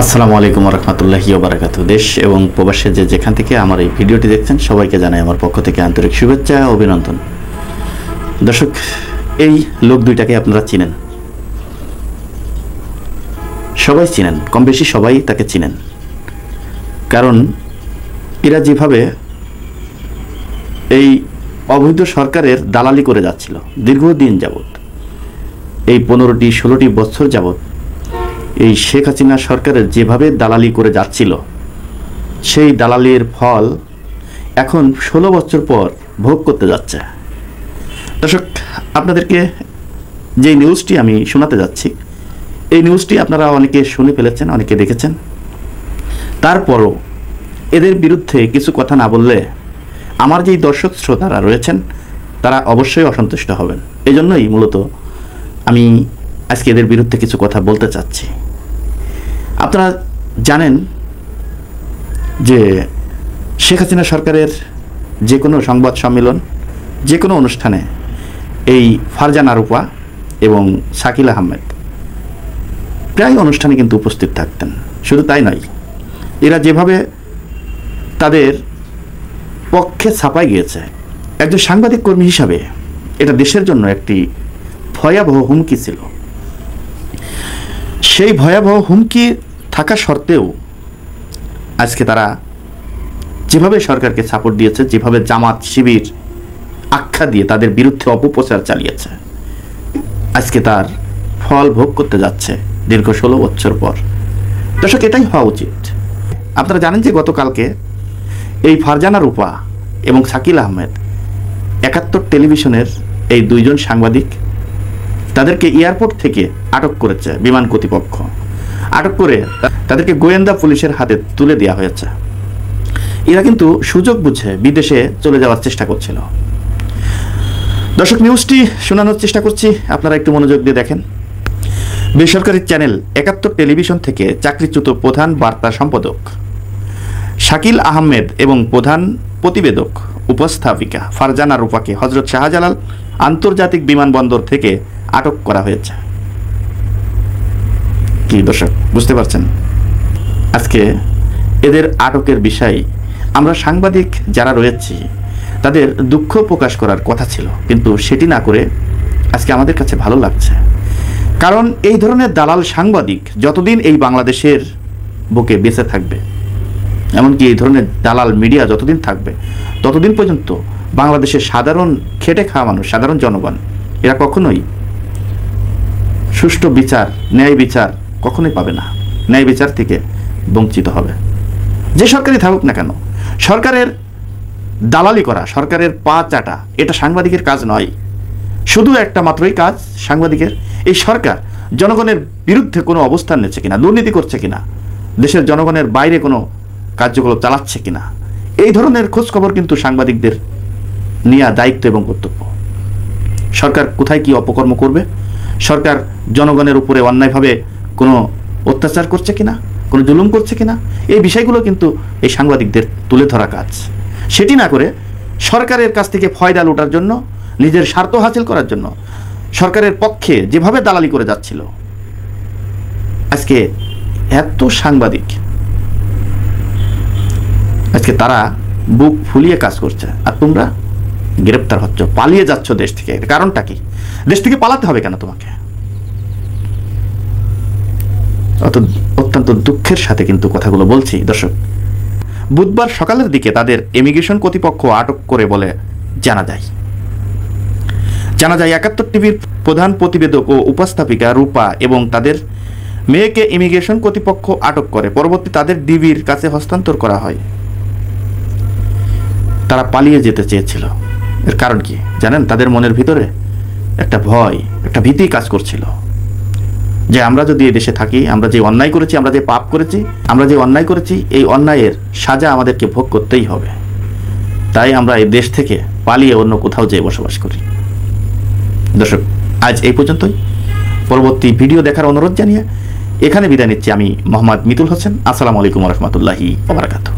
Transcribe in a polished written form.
আসসালামু আলাইকুম রহমতুল্লাহি ওয়া বারাকাতুহু। দেশ এবং প্রবাসে যেখান থেকে আমার এই ভিডিওটি দেখছেন সবাইকে জানাই আমার পক্ষ থেকে আন্তরিক শুভেচ্ছা ও অভিনন্দন। দর্শক, এই লোক দুইটাকে আপনারা চিনেন, সবাই চিনেন, কম বেশি সবাই তাকে চিনেন। কারণ এরা যেভাবে এই অবৈধ সরকারের দালালি করে যাচ্ছিল দীর্ঘদিন যাবৎ, এই 15-16টি বছর যাবৎ এই শেখ হাসিনা সরকারের যেভাবে দালালি করে যাচ্ছিল, সেই দালালির ফল এখন 16 বছর পর ভোগ করতে যাচ্ছে। দর্শক, আপনাদেরকে যে নিউজটি আমি শোনাতে যাচ্ছি, এই নিউজটি আপনারা অনেকে শুনে ফেলেছেন, অনেকে দেখেছেন। তারপরও এদের বিরুদ্ধে কিছু কথা না বললে আমার যেই দর্শক শ্রোতারা রয়েছেন তারা অবশ্যই অসন্তুষ্ট হবেন। এই জন্যই মূলত আমি আজকে এদের বিরুদ্ধে কিছু কথা বলতে চাচ্ছি। আপনারা জানেন যে শেখ হাসিনা সরকারের যে কোনো সংবাদ সম্মেলন, যে কোনো অনুষ্ঠানে এই ফারজানা রূপা এবং শাকিল আহমেদ প্রায় অনুষ্ঠানে কিন্তু উপস্থিত থাকতেন। শুধু তাই নয়, এরা যেভাবে তাদের পক্ষে ছাপাই গিয়েছে, একজন সাংবাদিক কর্মী হিসাবে এটা দেশের জন্য একটি ভয়াবহ হুমকি ছিল। সেই ভয়াবহ হুমকি থাকা সত্ত্বেও আজকে তারা যেভাবে সরকারকে সাপোর্ট দিয়েছে, যেভাবে জামাত শিবির আখ্যা দিয়ে তাদের বিরুদ্ধে অপপ্রচার চালিয়েছে, আজকে তার ফল ভোগ করতে যাচ্ছে দীর্ঘ 16 বছর পর। দর্শক, এটাই হওয়া উচিত। আপনারা জানেন যে গতকালকে এই ফারজানা রূপা এবং শাকিল আহমেদ 71 টেলিভিশনের এই দুইজন সাংবাদিক, তাদেরকে এয়ারপোর্ট থেকে আটক করেছে বিমান কর্তৃপক্ষ। আটক করে তাদেরকে গোয়েন্দা পুলিশের হাতে তুলে দেওয়া হয়েছে। এরা কিন্তু সুযোগ বুঝে বিদেশে চলে যাওয়ার চেষ্টা করছিল। দর্শক, নিউজটি শোনানোর চেষ্টা করছি, আপনারা একটু মনোযোগ দিয়ে দেখেন। বেসরকারি চ্যানেল 71 টেলিভিশন থেকে চাকরিচ্যুত প্রধান বার্তা সম্পাদক শাকিল আহমেদ এবং প্রধান প্রতিবেদক উপস্থাপিকা ফারজানা রূপাকে হযরত শাহজালাল আন্তর্জাতিক বিমানবন্দর থেকে আটক করা হয়েছে। কি দর্শক, বুঝতে পারছেন? আজকে এদের আটকের বিষয়ে আমরা সাংবাদিক যারা রয়েছি তাদের দুঃখ প্রকাশ করার কথা ছিল, কিন্তু সেটি না করে আজকে আমাদের কাছে ভালো লাগছে। কারণ এই ধরনের দালাল সাংবাদিক যতদিন এই বাংলাদেশের বুকে বেঁচে থাকবে, এমনকি এই ধরনের দালাল মিডিয়া যতদিন থাকবে, ততদিন পর্যন্ত বাংলাদেশের সাধারণ খেটে খাওয়া মানুষ, সাধারণ জনগণ, এরা কখনোই সুষ্ঠু বিচার, ন্যায় বিচার কখনোই পাবে না। ন্যায় বিচার থেকে বঞ্চিত হবে। যে সরকারই থাকুক না কেন, সরকারের দালালি করা, সরকারের পা চাটা, এটা সাংবাদিকের কাজ নয়। শুধু একটা মাত্রই কাজ সাংবাদিকের, এই সরকার জনগণের বিরুদ্ধে কোনো অবস্থান নিচ্ছে কিনা, দুর্নীতি করছে কিনা, দেশের জনগণের বাইরে কোনো কার্যকলাপ চালাচ্ছে কিনা, এই ধরনের খোঁজখবর কিন্তু সাংবাদিকদের নেওয়া দায়িত্ব এবং কর্তব্য। সরকার কোথায় কি অপকর্ম করবে, সরকার জনগণের উপরে অন্যায়ভাবে কোনো অত্যাচার করছে কিনা, কোনো জুলুম করছে কিনা, এই বিষয়গুলো কিন্তু এই সাংবাদিকদের তুলে ধরা কাজ। সেটি না করে সরকারের কাছ থেকে ফয়দা লুটার জন্য, নিজের স্বার্থ হাসিল করার জন্য সরকারের পক্ষে যেভাবে দালালি করে যাচ্ছিল, আজকে এত সাংবাদিক আজকে তারা বুক ফুলিয়ে কাজ করছে, আর তোমরা গ্রেপ্তার হচ্ছ, পালিয়ে যাচ্ছ দেশ থেকে। কারণটা কি? দেশ থেকে পালাতে হবে কেন তোমাকে? অত্যন্ত দুঃখের সাথে কিন্তু কথাগুলো বলছি। দর্শক, বুধবার সকালের দিকে তাদের ইমিগ্রেশন কর্তৃপক্ষ আটক করে বলে জানা যায়। 71 টিভির প্রধান প্রতিবেদক ও উপস্থাপিকা রূপা এবং তাদের মেয়েকে ইমিগ্রেশন কর্তৃপক্ষ আটক করে, পরবর্তী তাদের ডিবির কাছে হস্তান্তর করা হয়। তারা পালিয়ে যেতে চেয়েছিল। এর কারণ কি জানেন? তাদের মনের ভিতরে একটা ভয়, একটা ভীতি কাজ করছিল যে আমরা যদি এই দেশে থাকি, আমরা যে অন্যায় করেছি, আমরা যে পাপ করেছি, আমরা যে অন্যায় করেছি, এই অন্যায়ের সাজা আমাদেরকে ভোগ করতেই হবে। তাই আমরা এই দেশ থেকে পালিয়ে অন্য কোথাও যেয়ে বসবাস করি। দর্শক, আজ এই পর্যন্তই। পরবর্তী ভিডিও দেখার অনুরোধ জানিয়ে এখানে বিদায় নিচ্ছি আমি মোহাম্মদ মিতুল হোসেন। আসসালামু আলাইকুম রহমতুল্লাহি ওয়া বারাকাতুহু।